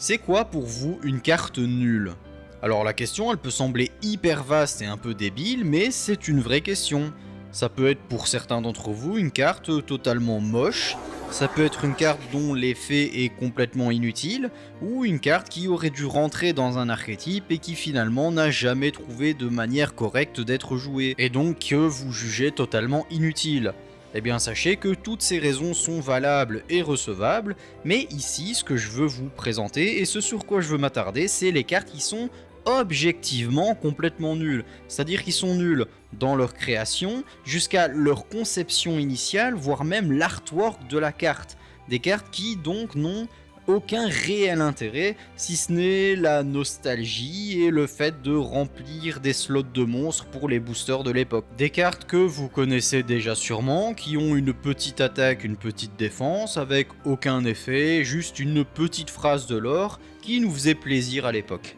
C'est quoi pour vous une carte nulle? Alors la question elle peut sembler hyper vaste et un peu débile, mais c'est une vraie question. Ça peut être pour certains d'entre vous une carte totalement moche, ça peut être une carte dont l'effet est complètement inutile, ou une carte qui aurait dû rentrer dans un archétype et qui finalement n'a jamais trouvé de manière correcte d'être jouée, et donc que vous jugez totalement inutile. Eh bien sachez que toutes ces raisons sont valables et recevables, mais ici ce que je veux vous présenter et ce sur quoi je veux m'attarder, c'est les cartes qui sont objectivement complètement nulles. C'est-à-dire qu'ils sont nuls dans leur création jusqu'à leur conception initiale, voire même l'artwork de la carte. Des cartes qui donc n'ont aucun réel intérêt, si ce n'est la nostalgie et le fait de remplir des slots de monstres pour les boosters de l'époque. Des cartes que vous connaissez déjà sûrement, qui ont une petite attaque, une petite défense, avec aucun effet, juste une petite phrase de lore qui nous faisait plaisir à l'époque.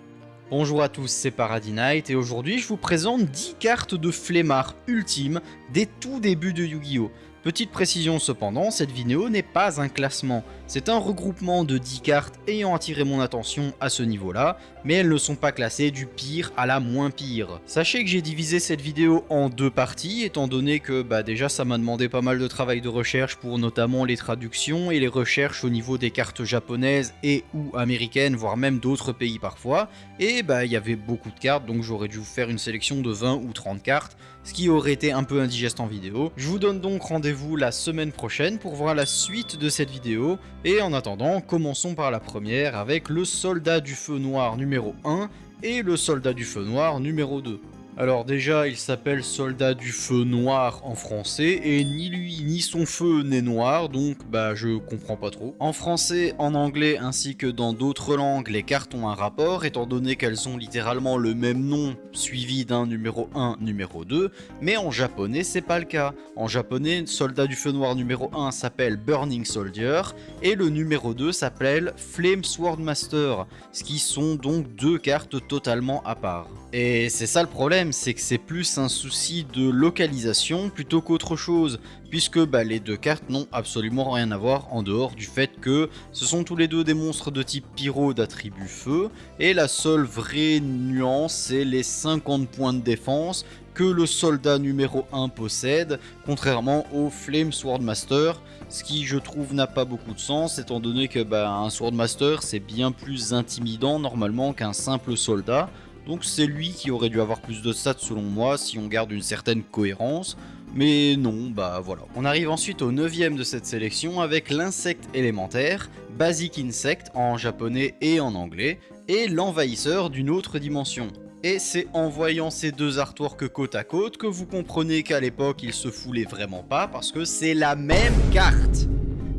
Bonjour à tous, c'est Paradis Knight et aujourd'hui je vous présente 10 cartes de flemmard ultime des tout débuts de Yu-Gi-Oh! Petite précision cependant, cette vidéo n'est pas un classement, c'est un regroupement de 10 cartes ayant attiré mon attention à ce niveau-là, mais elles ne sont pas classées du pire à la moins pire. Sachez que j'ai divisé cette vidéo en deux parties, étant donné que déjà ça m'a demandé pas mal de travail de recherche pour notamment les traductions et les recherches au niveau des cartes japonaises et ou américaines, voire même d'autres pays parfois, et il y avait beaucoup de cartes, donc j'aurais dû vous faire une sélection de 20 ou 30 cartes, ce qui aurait été un peu indigeste en vidéo. Je vous donne donc rendez-vous la semaine prochaine pour voir la suite de cette vidéo, et en attendant, commençons par la première avec le soldat du feu noir numéro 1 et le soldat du feu noir numéro 2. Alors déjà, il s'appelle soldat du feu noir en français, et ni lui ni son feu n'est noir, donc je comprends pas trop. En français, en anglais ainsi que dans d'autres langues, les cartes ont un rapport, étant donné qu'elles ont littéralement le même nom, suivi d'un numéro 1, numéro 2, mais en japonais c'est pas le cas. En japonais, soldat du feu noir numéro 1 s'appelle Burning Soldier, et le numéro 2 s'appelle Flame Swordmaster, ce qui sont donc deux cartes totalement à part. Et c'est ça le problème, c'est que c'est plus un souci de localisation plutôt qu'autre chose, puisque les deux cartes n'ont absolument rien à voir en dehors du fait que ce sont tous les deux des monstres de type pyro d'attribut feu, et la seule vraie nuance c'est les 50 points de défense que le soldat numéro 1 possède, contrairement au Flame Swordmaster, ce qui je trouve n'a pas beaucoup de sens, étant donné que un Swordmaster c'est bien plus intimidant normalement qu'un simple soldat. Donc c'est lui qui aurait dû avoir plus de stats selon moi si on garde une certaine cohérence. Mais non, voilà. On arrive ensuite au 9ème de cette sélection avec l'insecte élémentaire, Basic Insect en japonais et en anglais, et l'envahisseur d'une autre dimension. Et c'est en voyant ces deux artworks côte à côte que vous comprenez qu'à l'époque ils se foulaient vraiment pas parce que c'est la même carte.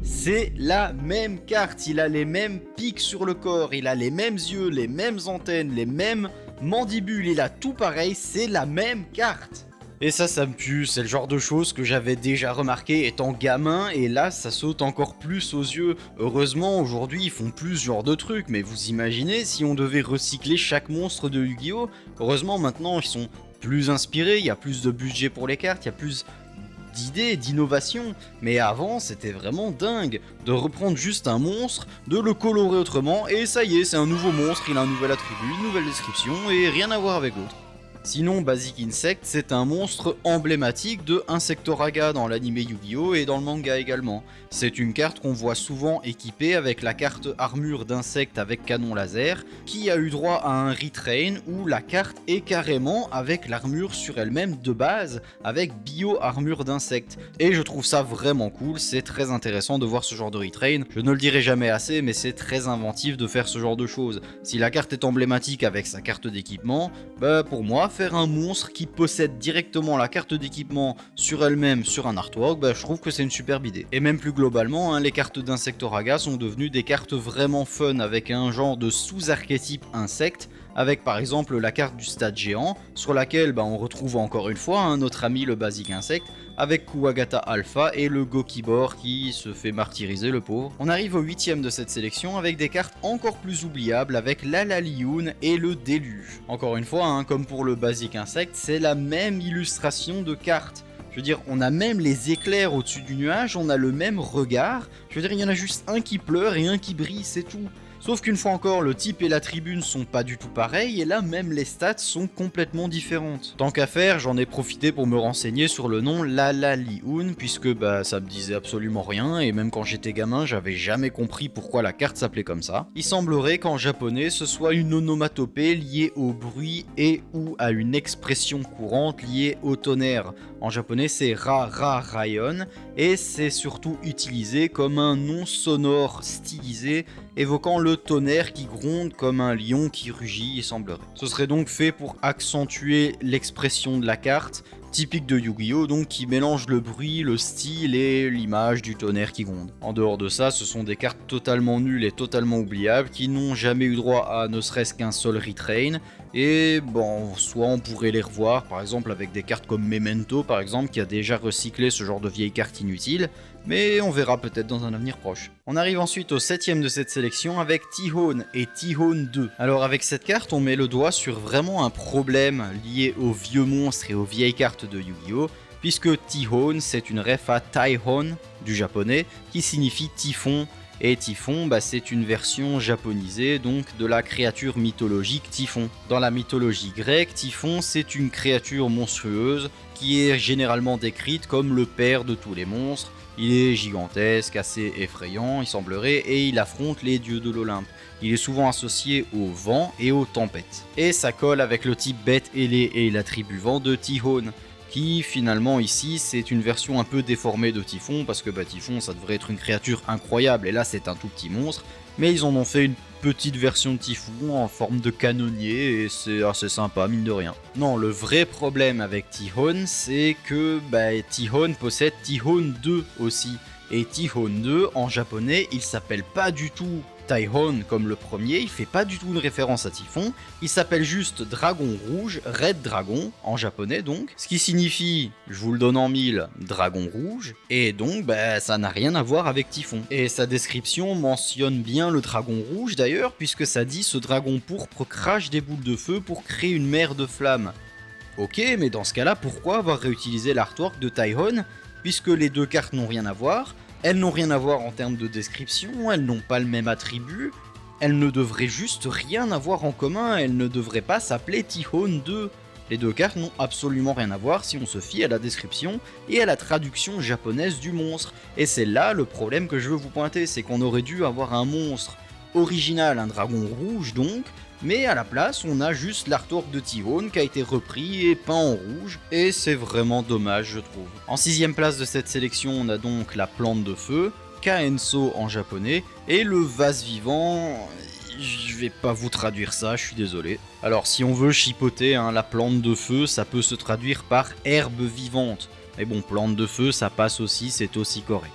C'est la même carte, il a les mêmes pics sur le corps, il a les mêmes yeux, les mêmes antennes, les mêmes mandibules, il a tout pareil, c'est la même carte. Et ça me pue, c'est le genre de choses que j'avais déjà remarqué étant gamin, et là ça saute encore plus aux yeux. Heureusement aujourd'hui ils font plus ce genre de trucs, mais vous imaginez si on devait recycler chaque monstre de Yu-Gi-Oh! Heureusement maintenant ils sont plus inspirés, il y a plus de budget pour les cartes, il y a plus d'idées, d'innovation, mais avant c'était vraiment dingue de reprendre juste un monstre, de le colorer autrement, et ça y est, c'est un nouveau monstre, il a un nouvel attribut, une nouvelle description, et rien à voir avec l'autre. Sinon, Basic Insect, c'est un monstre emblématique de Insectoraga dans l'anime Yu-Gi-Oh! Et dans le manga également. C'est une carte qu'on voit souvent équipée avec la carte armure d'insecte avec canon laser, qui a eu droit à un retrain où la carte est carrément avec l'armure sur elle-même de base, avec bio armure d'insecte. Et je trouve ça vraiment cool, c'est très intéressant de voir ce genre de retrain. Je ne le dirai jamais assez, mais c'est très inventif de faire ce genre de choses. Si la carte est emblématique avec sa carte d'équipement, pour moi, faire un monstre qui possède directement la carte d'équipement sur elle-même sur un artwork, je trouve que c'est une superbe idée. Et même plus globalement, les cartes d'Insectoraga sont devenues des cartes vraiment fun avec un genre de sous-archétype insecte, avec par exemple la carte du stade géant, sur laquelle on retrouve encore une fois notre ami le Basic Insect, avec Kuwagata Alpha et le Gokibor qui se fait martyriser le pauvre. On arrive au 8ème de cette sélection avec des cartes encore plus oubliables avec l'Alalioun et le Déluge. Encore une fois, comme pour le Basic Insect, c'est la même illustration de cartes. Je veux dire, on a même les éclairs au-dessus du nuage, on a le même regard. Je veux dire, il y en a juste un qui pleure et un qui brille, c'est tout. Sauf qu'une fois encore, le type et l'attribut ne sont pas du tout pareils, et là même les stats sont complètement différentes. Tant qu'à faire, j'en ai profité pour me renseigner sur le nom Lalaliun, puisque ça me disait absolument rien, et même quand j'étais gamin, j'avais jamais compris pourquoi la carte s'appelait comme ça. Il semblerait qu'en japonais, ce soit une onomatopée liée au bruit et ou à une expression courante liée au tonnerre. En japonais, c'est Ra-Ra-Rayon, et c'est surtout utilisé comme un nom sonore stylisé évoquant le tonnerre qui gronde comme un lion qui rugit, il semblerait. Ce serait donc fait pour accentuer l'expression de la carte, typique de Yu-Gi-Oh! Donc qui mélange le bruit, le style et l'image du tonnerre qui gronde. En dehors de ça, ce sont des cartes totalement nulles et totalement oubliables qui n'ont jamais eu droit à ne serait-ce qu'un seul retrain. Et bon, soit on pourrait les revoir, par exemple avec des cartes comme Memento par exemple, qui a déjà recyclé ce genre de vieilles cartes inutiles, mais on verra peut-être dans un avenir proche. On arrive ensuite au 7ème de cette sélection avec T-Hone et T-Hone 2. Alors avec cette carte, on met le doigt sur vraiment un problème lié aux vieux monstres et aux vieilles cartes de Yu-Gi-Oh! Puisque T-Hone, c'est une ref à Taihon du japonais, qui signifie typhon. Et Typhon, c'est une version japonisée donc de la créature mythologique Typhon. Dans la mythologie grecque, Typhon c'est une créature monstrueuse qui est généralement décrite comme le père de tous les monstres. Il est gigantesque, assez effrayant il semblerait, et il affronte les dieux de l'Olympe. Il est souvent associé au vent et aux tempêtes. Et ça colle avec le type bête ailé et l'attribut vent de T-Hone, qui finalement ici c'est une version un peu déformée de Typhon, parce que Typhon ça devrait être une créature incroyable et là c'est un tout petit monstre, mais ils en ont fait une petite version de Typhon en forme de canonnier et c'est assez sympa mine de rien. Non, le vrai problème avec T-Hone c'est que T-Hone possède T-Hone 2 aussi, et T-Hone 2 en japonais il s'appelle pas du tout Taihon comme le premier, il fait pas du tout une référence à Typhon, il s'appelle juste Dragon Rouge, Red Dragon, en japonais donc, ce qui signifie, je vous le donne en mille, Dragon Rouge, et donc ça n'a rien à voir avec Typhon. Et sa description mentionne bien le Dragon Rouge d'ailleurs, puisque ça dit ce dragon pourpre crache des boules de feu pour créer une mer de flammes. Ok, mais dans ce cas-là, pourquoi avoir réutilisé l'artwork de Taihon, puisque les deux cartes n'ont rien à voir? Elles n'ont rien à voir en termes de description, elles n'ont pas le même attribut, elles ne devraient juste rien avoir en commun, elles ne devraient pas s'appeler T-Hone 2. Les deux cartes n'ont absolument rien à voir si on se fie à la description et à la traduction japonaise du monstre. Et c'est là le problème que je veux vous pointer, c'est qu'on aurait dû avoir un monstre original, un dragon rouge donc, mais à la place on a juste l'artwork de T-Hone qui a été repris et peint en rouge, et c'est vraiment dommage je trouve. En 6ème place de cette sélection on a donc la plante de feu, Kaenso en japonais, et le vase vivant, je vais pas vous traduire ça, je suis désolé. Alors si on veut chipoter, la plante de feu ça peut se traduire par herbe vivante, mais bon, plante de feu ça passe aussi, c'est aussi correct.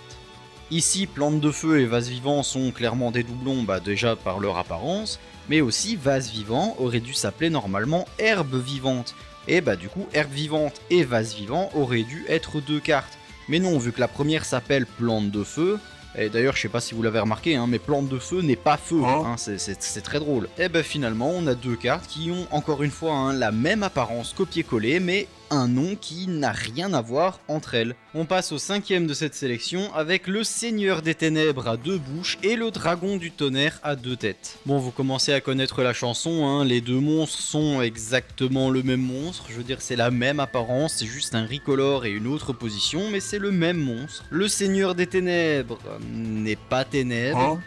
Ici, plante de feu et vase vivant sont clairement des doublons, déjà par leur apparence, mais aussi vase vivant aurait dû s'appeler normalement herbe vivante. Et du coup, herbe vivante et vase vivant auraient dû être deux cartes. Mais non, vu que la première s'appelle plante de feu, et d'ailleurs je sais pas si vous l'avez remarqué, mais plante de feu n'est pas feu, c'est très drôle. Et finalement on a deux cartes qui ont encore une fois la même apparence copier-coller, mais un nom qui n'a rien à voir entre elles. On passe au 5ème de cette sélection avec le Seigneur des Ténèbres à deux bouches et le Dragon du Tonnerre à deux têtes. Bon, vous commencez à connaître la chanson, les deux monstres sont exactement le même monstre, je veux dire c'est la même apparence, c'est juste un recolor et une autre position, mais c'est le même monstre. Le Seigneur des Ténèbres n'est pas ténèbres.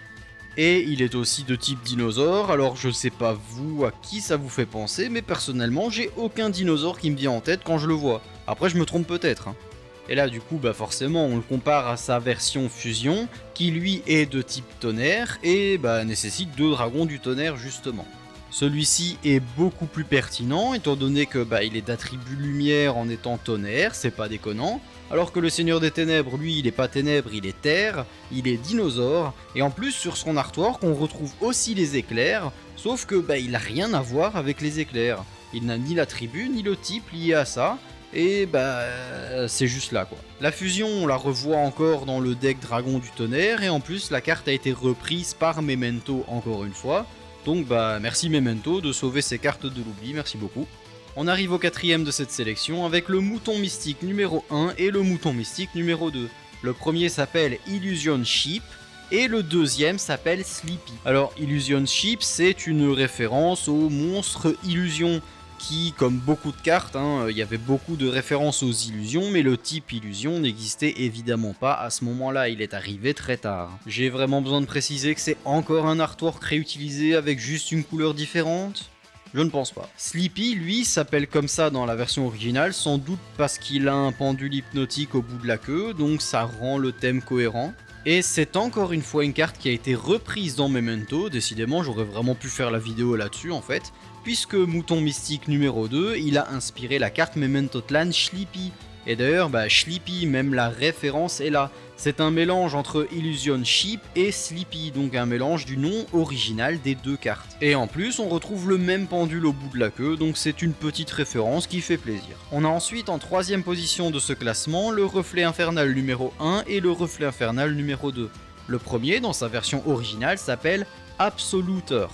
Et il est aussi de type dinosaure, alors je sais pas vous à qui ça vous fait penser, mais personnellement j'ai aucun dinosaure qui me vient en tête quand je le vois. Après je me trompe peut-être. Et là du coup forcément on le compare à sa version fusion, qui lui est de type tonnerre, et nécessite deux dragons du tonnerre justement. Celui-ci est beaucoup plus pertinent étant donné que il est d'attribut lumière en étant tonnerre, c'est pas déconnant. Alors que le Seigneur des Ténèbres, lui, il est pas ténèbres, il est terre, il est dinosaure, et en plus sur son artwork on retrouve aussi les éclairs, sauf que il a rien à voir avec les éclairs. Il n'a ni l'attribut ni le type lié à ça, et c'est juste là quoi. La fusion on la revoit encore dans le deck Dragon du Tonnerre, et en plus la carte a été reprise par Memento encore une fois, donc merci Memento de sauver ces cartes de l'oubli, merci beaucoup. On arrive au 4ème de cette sélection avec le mouton mystique numéro 1 et le mouton mystique numéro 2. Le premier s'appelle Illusion Sheep, et le deuxième s'appelle Sleepy. Alors Illusion Ship, c'est une référence au monstre Illusion, qui, comme beaucoup de cartes, il y avait beaucoup de références aux illusions, mais le type illusion n'existait évidemment pas à ce moment-là, il est arrivé très tard. J'ai vraiment besoin de préciser que c'est encore un artwork réutilisé avec juste une couleur différente ? Je ne pense pas. Sleepy, lui, s'appelle comme ça dans la version originale, sans doute parce qu'il a un pendule hypnotique au bout de la queue, donc ça rend le thème cohérent. Et c'est encore une fois une carte qui a été reprise dans Memento, décidément j'aurais vraiment pu faire la vidéo là-dessus en fait, puisque Mouton Mystique numéro 2, il a inspiré la carte Memento Clan Sleepy. Et d'ailleurs, Sleepy, même la référence est là. C'est un mélange entre Illusion Ship et Sleepy, donc un mélange du nom original des deux cartes. Et en plus, on retrouve le même pendule au bout de la queue, donc c'est une petite référence qui fait plaisir. On a ensuite en troisième position de ce classement le Reflet Infernal numéro 1 et le Reflet Infernal numéro 2. Le premier, dans sa version originale, s'appelle Absoluteur.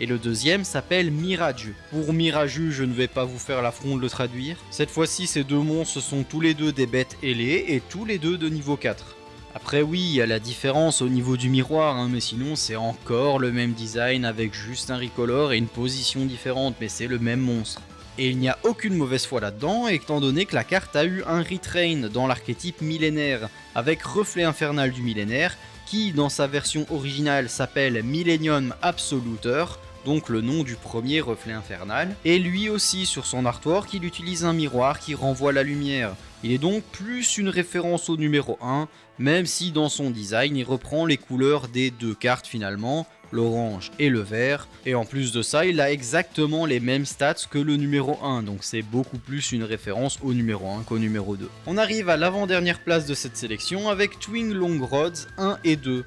Et le deuxième s'appelle Mirage. Pour Miraju, je ne vais pas vous faire l'affront de le traduire. Cette fois-ci, ces deux monstres sont tous les deux des bêtes ailées et tous les deux de niveau 4. Après oui, il y a la différence au niveau du miroir, mais sinon c'est encore le même design avec juste un recolor et une position différente, mais c'est le même monstre. Et il n'y a aucune mauvaise foi là-dedans, étant donné que la carte a eu un retrain dans l'archétype millénaire, avec Reflet Infernal du millénaire, qui dans sa version originale s'appelle Millennium Absoluteur, donc le nom du premier reflet infernal, et lui aussi sur son artwork il utilise un miroir qui renvoie la lumière. Il est donc plus une référence au numéro 1, même si dans son design il reprend les couleurs des deux cartes finalement, l'orange et le vert, et en plus de ça il a exactement les mêmes stats que le numéro 1, donc c'est beaucoup plus une référence au numéro 1 qu'au numéro 2. On arrive à l'avant-dernière place de cette sélection avec Twin Long Rods 1 et 2.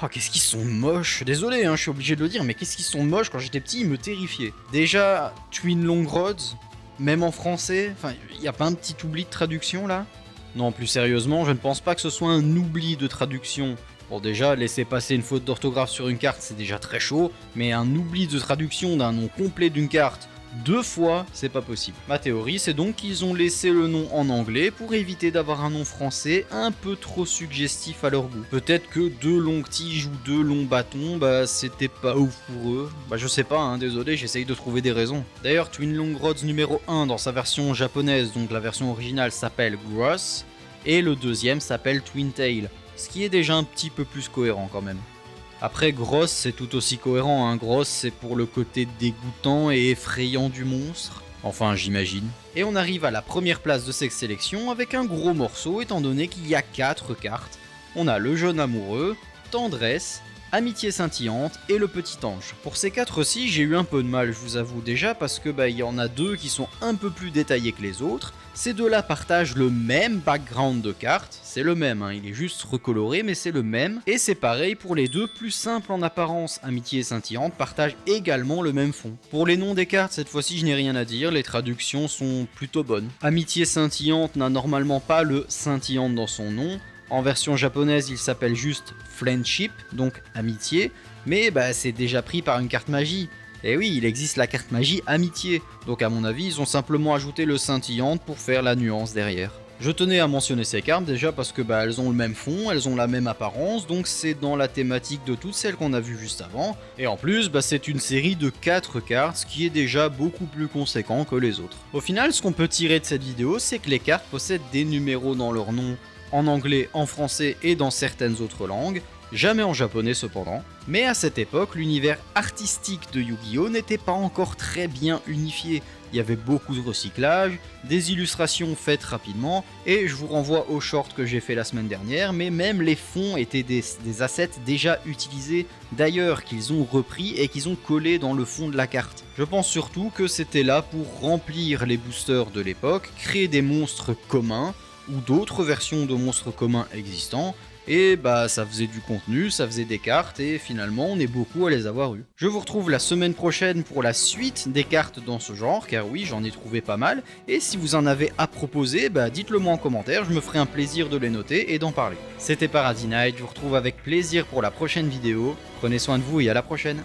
Oh, qu'est-ce qu'ils sont moches. Désolé, je suis obligé de le dire, mais qu'est-ce qu'ils sont moches. Quand j'étais petit, ils me terrifiaient. Déjà, Twin Long Rods, même en français, il n'y a pas un petit oubli de traduction là ? Non, plus sérieusement, je ne pense pas que ce soit un oubli de traduction. Bon, déjà, laisser passer une faute d'orthographe sur une carte, c'est déjà très chaud, mais un oubli de traduction d'un nom complet d'une carte 2 fois, c'est pas possible. Ma théorie, c'est donc qu'ils ont laissé le nom en anglais pour éviter d'avoir un nom français un peu trop suggestif à leur goût. Peut-être que 2 longues tiges ou 2 longs bâtons, c'était pas ouf pour eux. Je sais pas, désolé, j'essaye de trouver des raisons. D'ailleurs, Twin Long Rods numéro 1 dans sa version japonaise, donc la version originale s'appelle Gross, et le deuxième s'appelle Twin Tail, ce qui est déjà un petit peu plus cohérent quand même. Après, Gross, c'est tout aussi cohérent, Gross, c'est pour le côté dégoûtant et effrayant du monstre. Enfin, j'imagine. Et on arrive à la première place de cette sélection avec un gros morceau, étant donné qu'il y a 4 cartes. On a le jeune amoureux, Tendresse, Amitié scintillante et le petit ange. Pour ces 4-ci, j'ai eu un peu de mal, je vous avoue déjà, parce que il y en a 2 qui sont un peu plus détaillés que les autres. Ces deux-là partagent le même background de carte, c'est le même, il est juste recoloré, mais c'est le même. Et c'est pareil pour les deux plus simples en apparence, Amitié et Scintillante partagent également le même fond. Pour les noms des cartes, cette fois-ci je n'ai rien à dire, les traductions sont plutôt bonnes. Amitié Scintillante n'a normalement pas le scintillante dans son nom. En version japonaise, il s'appelle juste Friendship, donc amitié, mais c'est déjà pris par une carte magie. Et oui, il existe la carte magie amitié, donc à mon avis, ils ont simplement ajouté le scintillante pour faire la nuance derrière. Je tenais à mentionner ces cartes déjà parce que elles ont le même fond, elles ont la même apparence, donc c'est dans la thématique de toutes celles qu'on a vues juste avant. Et en plus, c'est une série de 4 cartes, ce qui est déjà beaucoup plus conséquent que les autres. Au final, ce qu'on peut tirer de cette vidéo, c'est que les cartes possèdent des numéros dans leur nom, en anglais, en français et dans certaines autres langues, jamais en japonais cependant. Mais à cette époque, l'univers artistique de Yu-Gi-Oh n'était pas encore très bien unifié. Il y avait beaucoup de recyclage, des illustrations faites rapidement, et je vous renvoie au short que j'ai fait la semaine dernière, mais même les fonds étaient des assets déjà utilisés d'ailleurs, qu'ils ont repris et qu'ils ont collé dans le fond de la carte. Je pense surtout que c'était là pour remplir les boosters de l'époque, créer des monstres communs, ou d'autres versions de monstres communs existants, et ça faisait du contenu, ça faisait des cartes, et finalement on est beaucoup à les avoir eues. Je vous retrouve la semaine prochaine pour la suite des cartes dans ce genre, car oui, j'en ai trouvé pas mal, et si vous en avez à proposer, dites-le moi en commentaire, je me ferai un plaisir de les noter et d'en parler. C'était Paradis Night, je vous retrouve avec plaisir pour la prochaine vidéo, prenez soin de vous et à la prochaine.